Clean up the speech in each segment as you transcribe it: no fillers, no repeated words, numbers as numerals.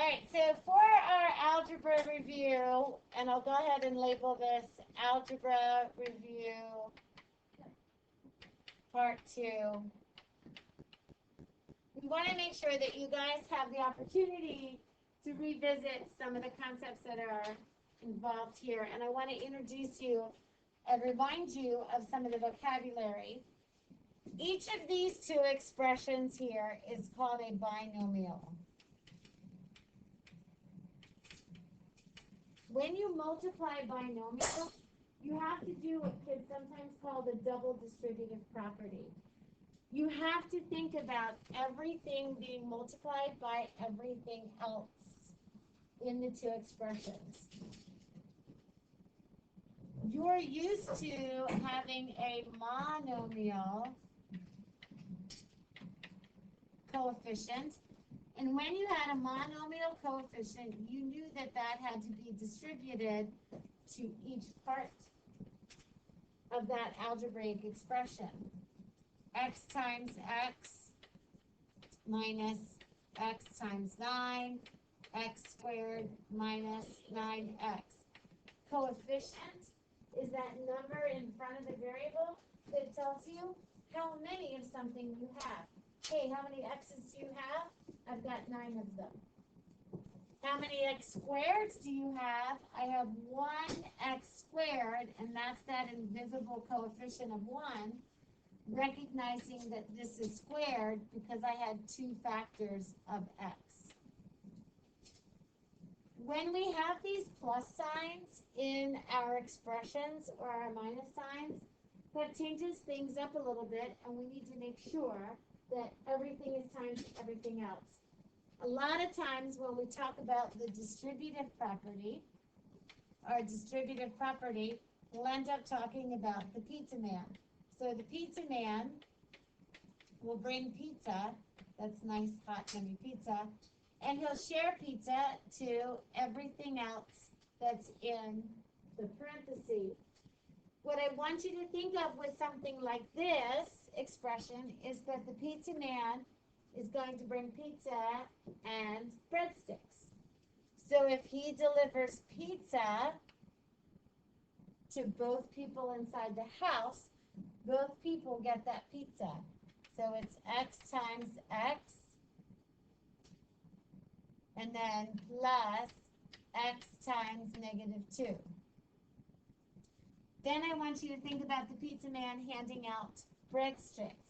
right, so for our algebra review, and I'll go ahead and label this algebra review part 2. We want to make sure that you guys have the opportunity to revisit some of the concepts that are involved here. And I want to introduce you and remind you of some of the vocabulary. Each of these two expressions here is called a binomial. When you multiply binomials, you have to do what kids sometimes call the double distributive property. You have to think about everything being multiplied by everything else in the two expressions. You're used to having a monomial coefficient, and when you had a monomial coefficient, you knew that that had to be distributed to each part of that algebraic expression. X times x minus x times 9, x squared minus 9x. Coefficient is that number in front of the variable that tells you how many of something you have. Hey, how many x's do you have? I've got 9 of them. How many x squareds do you have? I have 1x squared, and that's that invisible coefficient of 1, recognizing that this is squared because I had 2 factors of x. When we have these plus signs in our expressions or our minus signs, that changes things up a little bit, and we need to make sure that everything is times everything else. A lot of times when we talk about the distributive property, we'll end up talking about the pizza man. So the pizza man will bring pizza, that's nice, hot, yummy pizza, and he'll share pizza to everything else that's in the parentheses. What I want you to think of with something like this expression is that the pizza man is going to bring pizza and breadsticks. So if he delivers pizza to both people inside the house, both people get that pizza. So it's x times x, and then plus x times -2. Then I want you to think about the pizza man handing out breadsticks.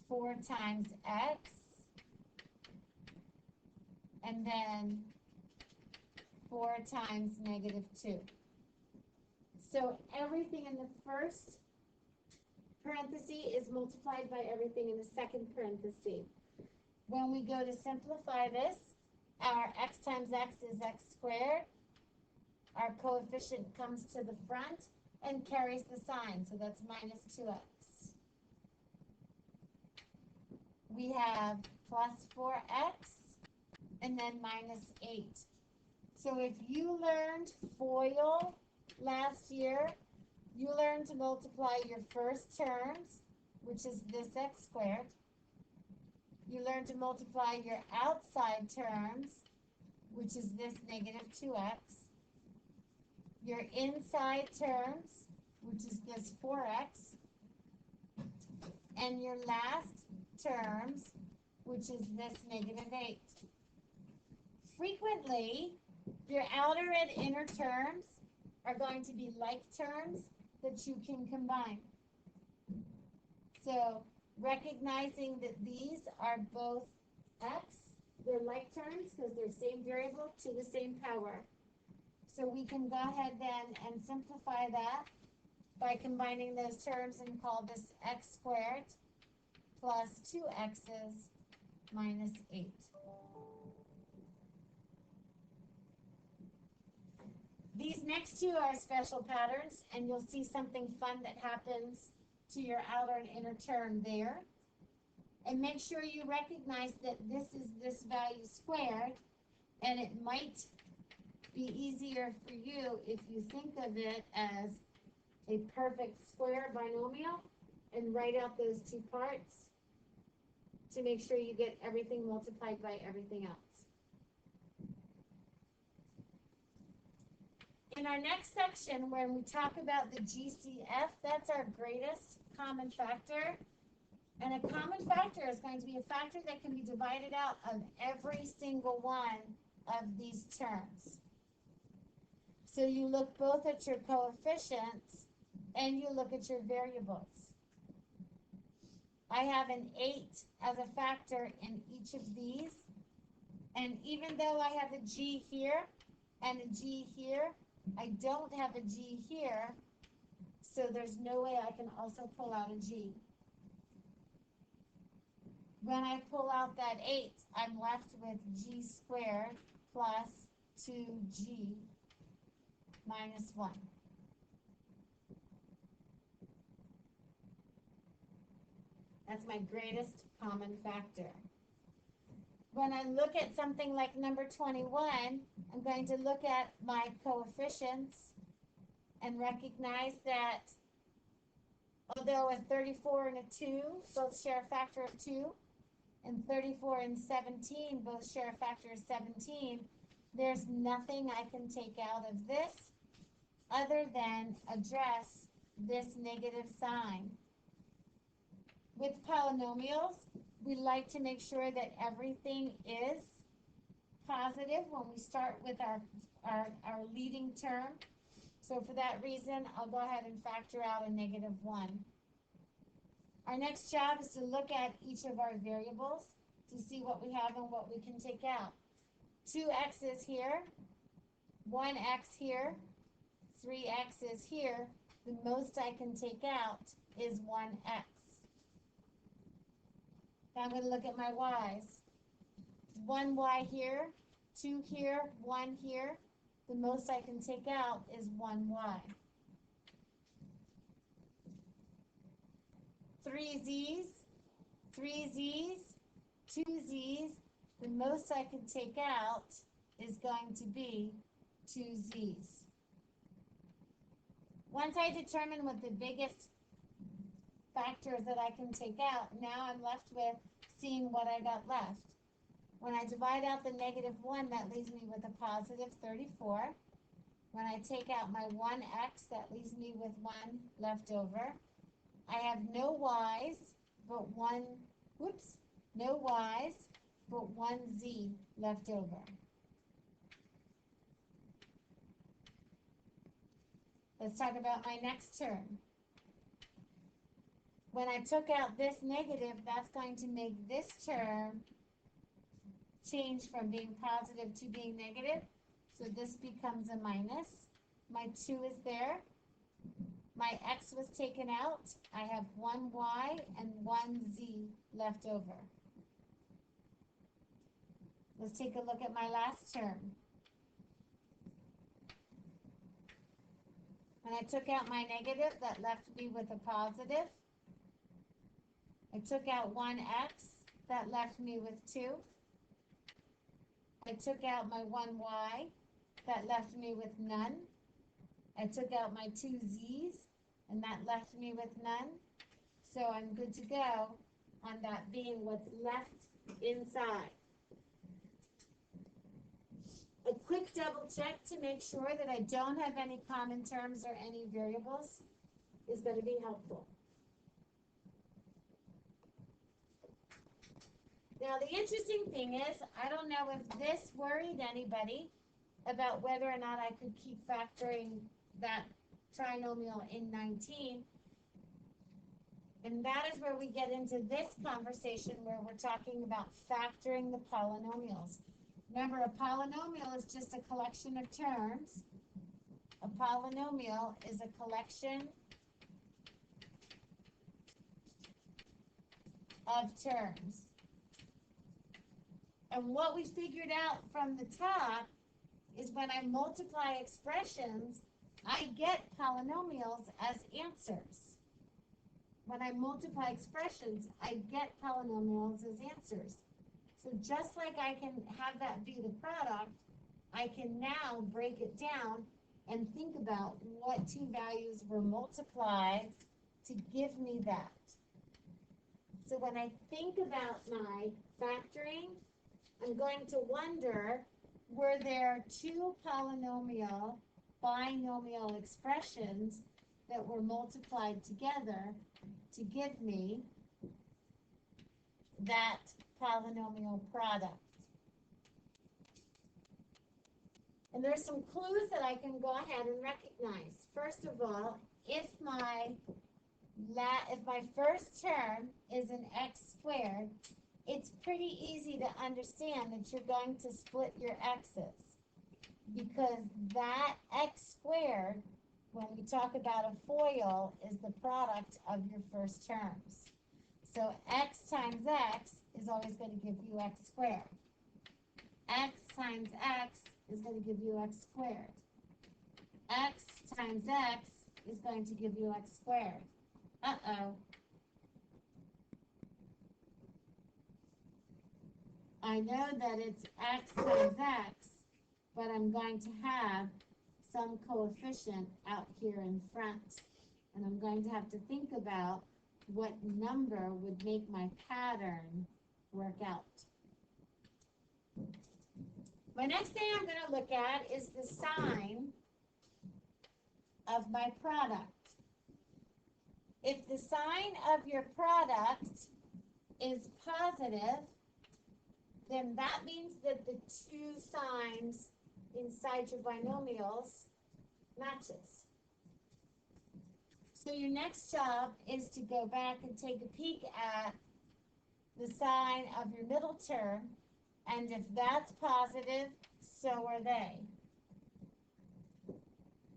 4 times x, and then 4 times -2. So everything in the first parenthesis is multiplied by everything in the second parenthesis. When we go to simplify this, our x times x is x squared. Our coefficient comes to the front and carries the sign, so that's -2x. We have plus 4x and then -8. So if you learned FOIL last year, you learned to multiply your first terms, which is this x squared. You learned to multiply your outside terms, which is this -2x. Your inside terms, which is this 4x. And your last terms, which is this -8. Frequently, your outer and inner terms are going to be like terms that you can combine. So recognizing that these are both x, they're like terms because they're same variable to the same power. So we can go ahead then and simplify that by combining those terms and call this x squared plus 2x's -8. These next two are special patterns, and you'll see something fun that happens to your outer and inner term there. And make sure you recognize that this is this value squared, and it might be easier for you if you think of it as a perfect square binomial and write out those two parts to make sure you get everything multiplied by everything else. In our next section, when we talk about the GCF, that's our greatest common factor. And a common factor is going to be a factor that can be divided out of every single one of these terms. So you look both at your coefficients and you look at your variables. I have an 8 as a factor in each of these. And even though I have a G here and a G here, I don't have a G here. So there's no way I can also pull out a G. When I pull out that 8, I'm left with G squared plus 2G minus 1. That's my greatest common factor. When I look at something like number 21, I'm going to look at my coefficients and recognize that although a 34 and a 2 both share a factor of 2, and 34 and 17 both share a factor of 17, there's nothing I can take out of this other than address this negative sign. With polynomials, we like to make sure that everything is positive when we start with our leading term. So for that reason, I'll go ahead and factor out a negative 1. Our next job is to look at each of our variables to see what we have and what we can take out. 2x's here, 1x here, 3x is here. The most I can take out is 1x. Now I'm going to look at my y's. 1y here, 2 here, 1 here. The most I can take out is 1y. 3 z's, 3 z's, 2 z's. The most I can take out is going to be 2 z's. Once I determine what the biggest factors that I can take out, now I'm left with seeing what I got left. When I divide out the negative 1, that leaves me with a positive 34. When I take out my 1x, that leaves me with 1 left over. I have no y's, but no y's, but 1 z left over. Let's talk about my next term. When I took out this negative, that's going to make this term change from being positive to being negative. So this becomes a minus. My 2 is there. My x was taken out. I have 1y and 1z left over. Let's take a look at my last term. When I took out my negative, that left me with a positive. I took out 1x, that left me with 2. I took out my 1y, that left me with none. I took out my 2 z's, and that left me with none. So I'm good to go on that being what's left inside. A quick double check to make sure that I don't have any common terms or any variables is going to be helpful. Now, the interesting thing is, I don't know if this worried anybody about whether or not I could keep factoring that trinomial in 19. And that is where we get into this conversation where we're talking about factoring the polynomials. Remember, a polynomial is just a collection of terms. A polynomial is a collection of terms. And what we figured out from the top is when I multiply expressions, I get polynomials as answers. When I multiply expressions, I get polynomials as answers. So just like I can have that be the product, I can now break it down and think about what two values were multiplied to give me that. So when I think about my factoring, I'm going to wonder, were there two polynomial binomial expressions that were multiplied together to give me that polynomial product. And there's some clues that I can go ahead and recognize. First of all, if my first term is an x squared, it's pretty easy to understand that you're going to split your x's, because that x squared, when we talk about a FOIL, is the product of your first terms. So x times x is always going to give you x squared. X times x is going to give you x squared. X times x is going to give you x squared. Uh-oh. I know that it's x times x, but I'm going to have some coefficient out here in front. And I'm going to have to think about what number would make my pattern work out. My next thing I'm going to look at is the sign of my product. If the sign of your product is positive, then that means that the two signs inside your binomials matches. So your next job is to go back and take a peek at the sign of your middle term, and if that's positive, so are they.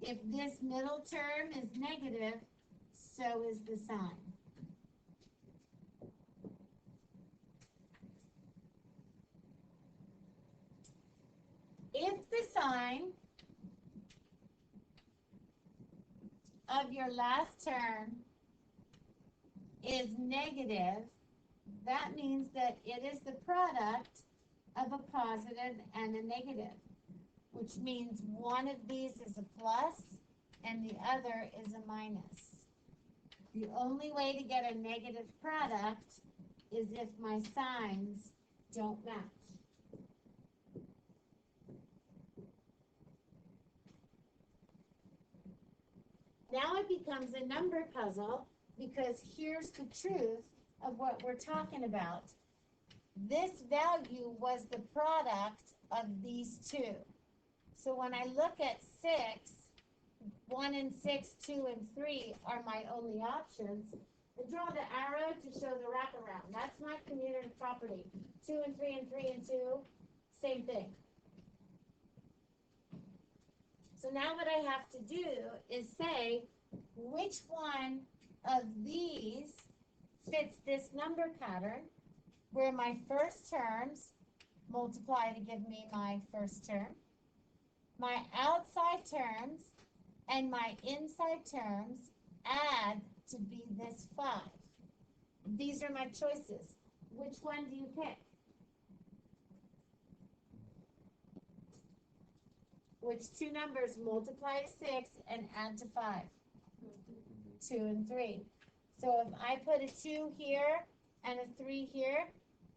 If this middle term is negative, so is the sign. If the sign of your last term is negative, that means that it is the product of a positive and a negative, which means one of these is a plus and the other is a minus. The only way to get a negative product is if my signs don't match. Now it becomes a number puzzle, because here's the truth of what we're talking about. This value was the product of these two. So when I look at 6, 1 and 6, 2 and 3 are my only options. I draw the arrow to show the wraparound. That's my commutative property. 2 and 3 and 3 and 2, same thing. So now what I have to do is say which one of these fits this number pattern, where my first terms multiply to give me my first term, my outside terms and my inside terms add to be this 5. These are my choices. Which one do you pick? Which two numbers multiply to 6 and add to 5? 2 and 3. So if I put a 2 here and a 3 here,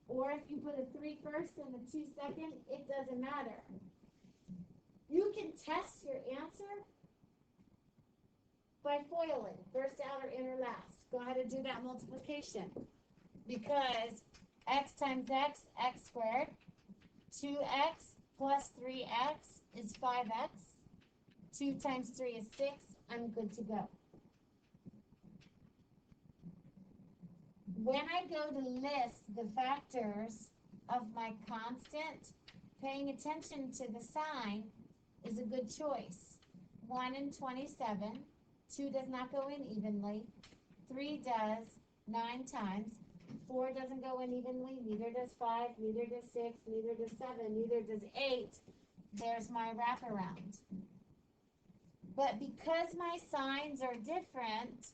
or if you put a 3 first and a 2 second, it doesn't matter. You can test your answer by foiling, first, outer, inner, last. Go ahead and do that multiplication, because x times x, x squared, 2x plus 3x is 5x, 2 times 3 is 6, I'm good to go. When I go to list the factors of my constant, paying attention to the sign is a good choice. 1 in 27, 2 does not go in evenly, 3 does 9 times, 4 doesn't go in evenly, neither does 5, neither does 6, neither does 7, neither does 8. There's my wraparound. But because my signs are different,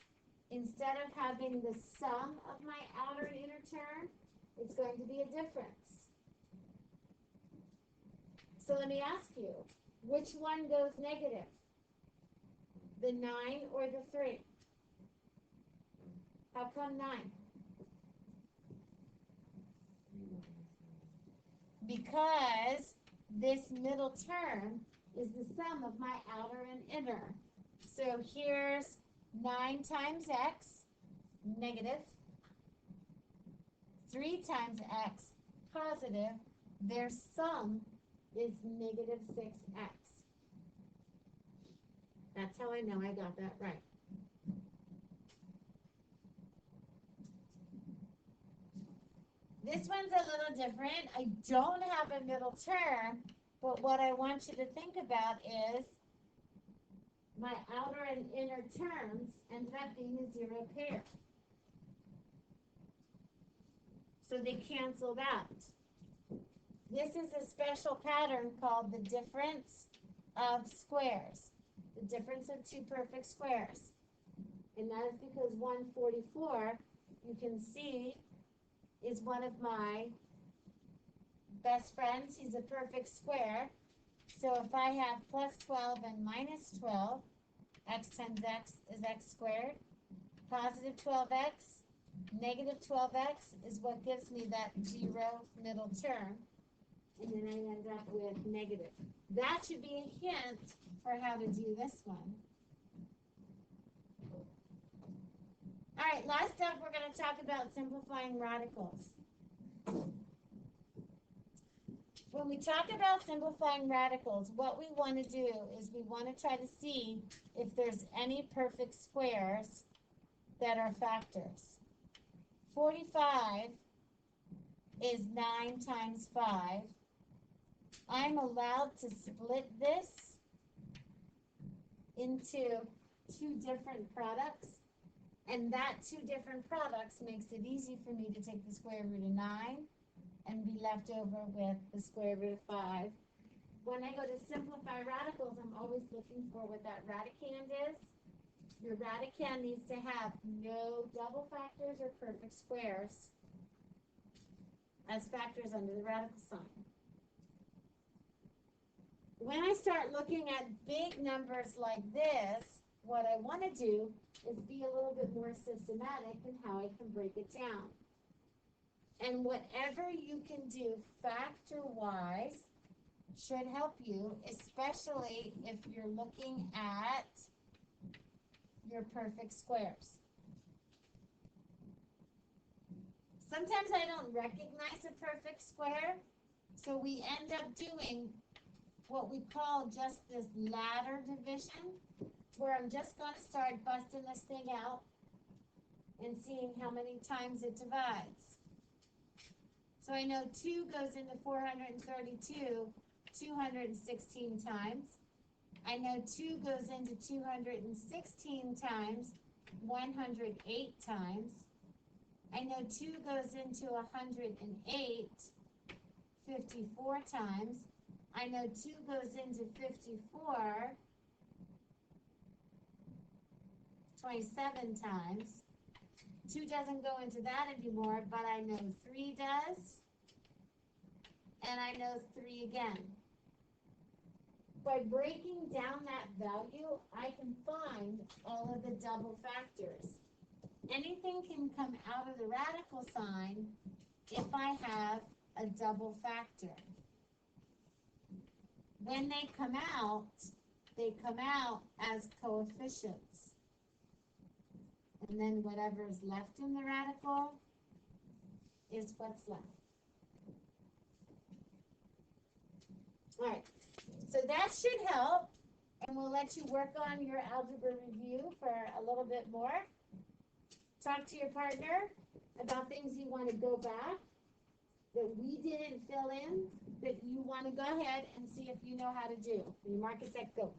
instead of having the sum of my outer and inner term, it's going to be a difference. So let me ask you, which one goes negative? The 9 or the 3? How come 9? Because this middle term is the sum of my outer and inner. So here's 9 times x, negative, 3 times x, positive. Their sum is negative 6x. That's how I know I got that right. This one's a little different. I don't have a middle term, but what I want you to think about is my outer and inner terms ended up being a zero pair. So they canceled out. This is a special pattern called the difference of squares. The difference of two perfect squares. And that is because 144, you can see, is one of my best friends. He's a perfect square. So if I have plus 12 and minus 12, x times x is x squared. Positive 12x, negative 12x is what gives me that 0 middle term. And then I end up with negative. That should be a hint for how to do this one. All right, last up, we're going to talk about simplifying radicals. When we talk about simplifying radicals, what we want to do is we want to try to see if there's any perfect squares that are factors. 45 is 9 times 5. I'm allowed to split this into two different products, and that two different products makes it easy for me to take the square root of 9 and be left over with the square root of 5. When I go to simplify radicals, I'm always looking for what that radicand is. Your radicand needs to have no double factors or perfect squares as factors under the radical sign. When I start looking at big numbers like this, what I want to do is be a little bit more systematic in how I can break it down. And whatever you can do factor-wise should help you, especially if you're looking at your perfect squares. Sometimes I don't recognize a perfect square, so we end up doing what we call just this ladder division, where I'm just going to start busting this thing out and seeing how many times it divides. So I know 2 goes into 432 216 times. I know 2 goes into 216 times 108 times. I know 2 goes into 108 54 times. I know 2 goes into 54 27 times. 2 doesn't go into that anymore, but I know 3 does. And I know 3 again. By breaking down that value, I can find all of the double factors. Anything can come out of the radical sign if I have a double factor. When they come out as coefficients. And then whatever is left in the radical is what's left. All right, so that should help, and we'll let you work on your algebra review for a little bit more. Talk to your partner about things you want to go back that we didn't fill in, that you want to go ahead and see if you know how to do. When you mark it, set, go.